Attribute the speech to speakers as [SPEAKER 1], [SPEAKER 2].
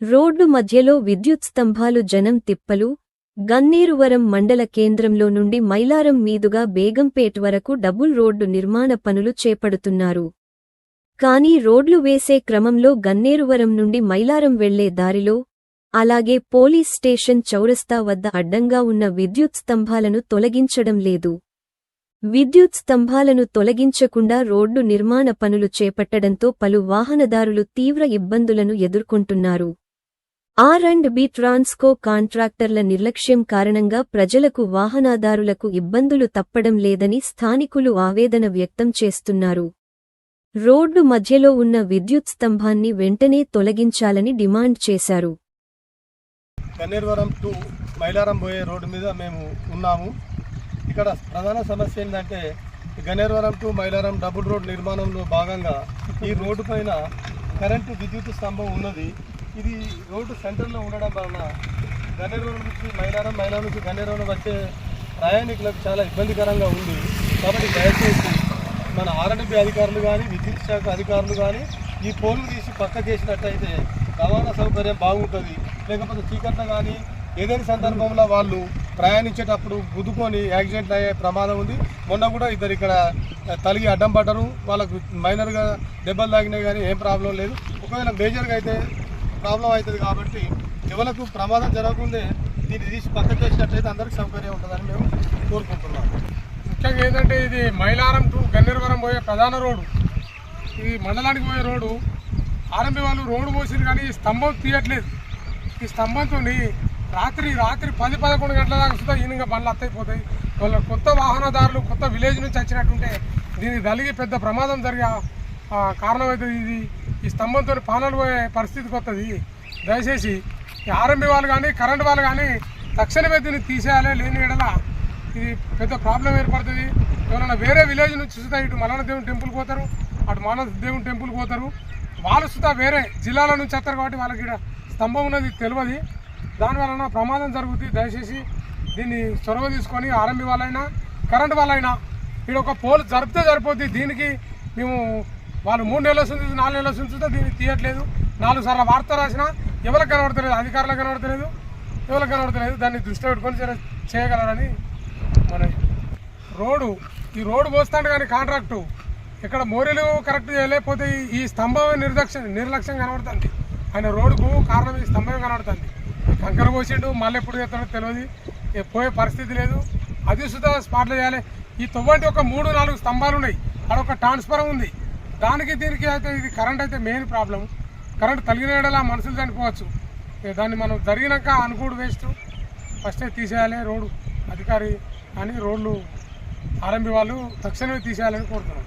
[SPEAKER 1] Road మధ్యలో విద్యుత్ స్తంభాలు జనం తిప్పలు గన్నేరువరం మండల కేంద్రంలో నుండి మైలారం మీదుగా బేగంపేట్ వరకు డబుల్ రోడ్డు నిర్మాణ పనులు చేపడుతున్నారు. కానీ రోడ్లు వేసే క్రమంలో గన్నేరువరం నుండి మైలారం వెళ్లే దారిలో, అలాగే పోలీస్ స్టేషన్ చౌరస్తా వద్ద అడ్డంగా ఉన్న విద్యుత్ స్తంభాలను తొలగించడం లేదు. విద్యుత్ స్తంభాలను తొలగించకుండా రోడ్డు నిర్మాణ పనులు చేపట్టడంతో పలు వాహనదారులు తీవ్ర ఇబ్బందులను ఎదుర్కొంటున్నారు. ఆర్&బి ట్రాన్స్కో కాంట్రాక్టర్ల నిర్లక్ష్యం కారణంగా ప్రజలకు వాహనదారులకు ఇబ్బందులు తప్పడం లేదని స్థానికులు ఆవేదన వ్యక్తం చేస్తున్నారు. రోడ్డు మధ్యలో ఉన్న విద్యుత్ స్తంభాన్ని వెంటనే తొలగించాలని డిమాండ్ చేశారు.
[SPEAKER 2] గన్నేరువరం టు మైలారం పోయే రోడ్డు మీద మేము ఉన్నాము. ఇక్కడ ప్రధాన సమస్య ఏంటంటే Ganneruvaram to Mailaram double road నిర్మాణంలో భాగంగా ఈ రోడ్డు పైన కరెంటు విద్యుత్ స్తంభం ఉన్నది. ఇది రోడ్డు సెంటర్లో ఉండడం వలన గన్నేరువరం నుంచి మైలారం, మైలారం నుంచి గన్నేరువరం వచ్చే ప్రయాణికులకు చాలా ఇబ్బందికరంగా ఉంది. కాబట్టి దయచేసి మన ఆర్&బి అధికారులు కానీ, విద్యుత్ శాఖ అధికారులు కానీ ఈ పోలు తీసి పక్క చేసినట్టయితే రవాణా సౌకర్యం బాగుంటుంది. లేకపోతే చీకట్ల కానీ ఏదైనా సందర్భంలో వాళ్ళు ప్రయాణించేటప్పుడు గుద్దుకొని యాక్సిడెంట్ అయ్యే ప్రమాదం ఉంది. మొన్న కూడా ఇద్దరు ఇక్కడ తలిగి అడ్డం పడ్డారు. వాళ్ళకు మైనర్గా దెబ్బలు తాగినాయి కానీ ఏం ప్రాబ్లం లేదు. ఒకవేళ మేజర్గా అయితే ప్రాబ్లం అవుతుంది. కాబట్టి ఎవరికి ప్రమాదం జరగకుండే దీన్ని తీసి పక్క చేసినట్లయితే అందరికీ సౌకర్యం ఉంటుందని మేము కోరుకుంటున్నాం.
[SPEAKER 3] ముఖ్యంగా ఏంటంటే ఇది మైలారం టు గన్నేరువరం పోయే ప్రధాన రోడ్డు. ఈ మండలానికి పోయే రోడ్డు ఆర్&బి వాళ్ళు రోడ్డు పోసిరు కానీ ఈ స్తంభం తీయట్లేదు. ఈ స్తంభంతో రాత్రి 10-11 గంటల దాకా సుధా ఈయనగా బండ్లు అత్తైపోతాయి. వాళ్ళ కొత్త వాహనదారులు కొత్త విలేజ్ నుంచి వచ్చినట్టుంటే దీనికి కలిగి పెద్ద ప్రమాదం జరిగే కారణమవుతుంది. ఇది ఈ స్తంభంతో పానాలు పోయే పరిస్థితికి వస్తుంది. దయచేసి ఈ ఆర్&బి వాళ్ళు కానీ కరెంట్ వాళ్ళు కానీ తక్షణమే దీన్ని తీసేయాలి. లేని ఎడల ఇది పెద్ద ప్రాబ్లం ఏర్పడుతుంది. ఎవరైనా వేరే విలేజ్ నుంచి సుధా ఇటు మల్లన్న దేవుని టెంపుల్కి పోతారు, అటు మానవ దేవుని టెంపుల్కి పోతారు. వాళ్ళు సుధా వేరే జిల్లాల నుంచి వస్తారు కాబట్టి వాళ్ళకి ఇక్కడ స్తంభం ఉన్నది తెలియదు. దానివలన ప్రమాదం జరుగుతుంది. దయచేసి దీన్ని చొరవ తీసుకొని ఆర్&బి వాళ్ళైనా కరెంట్ వాళ్ళైనా ఇక్కడ ఒక పోల్ జరిపితే సరిపోద్ది. దీనికి మేము వాళ్ళు 3 నెలల నుంచి 4 నెలల నుంచి దీన్ని తీయట్లేదు. 4 సార్లు వార్త రాసినా ఎవరికి కనబడతలేదు, అధికారులకు కనబడతలేదు, ఎవరికి కనబడతలేదు. దాన్ని దృష్టి పెట్టుకొని చేయగలరని మన ఈ రోడ్డు పోస్తాడు. కానీ కాంట్రాక్టు ఇక్కడ మోరీలు కరెక్ట్ చేయలేకపోతే ఈ స్తంభం నిర్లక్ష్యం కనబడుతుంది. ఆయన రోడ్డుకు కారణం ఈ స్తంభం కనబడుతుంది. కంకర పోసిండు, మళ్ళీ ఎప్పుడు చేస్తాడో తెలియదు, పోయే పరిస్థితి లేదు. అది సుధా స్పాట్లో చేయాలి. ఈ తొవ్వంటి ఒక 3-4 స్తంభాలు ఉన్నాయి, అక్కడ ట్రాన్స్ఫారం ఉంది. దానికి దీనికి అయితే ఇది కరెంట్ అయితే మెయిన్ ప్రాబ్లం. కరెంట్ తగిన ఏడలా మనుషులు చనిపోవచ్చు. దాన్ని మనం జరిగినాక అనుకోడు వేస్ట్. ఫస్టే తీసేయాలి రోడ్డు అధికారి అని రోడ్లు ఆర్&బి వాళ్ళు తక్షణమే తీసేయాలని కోరుతున్నాం.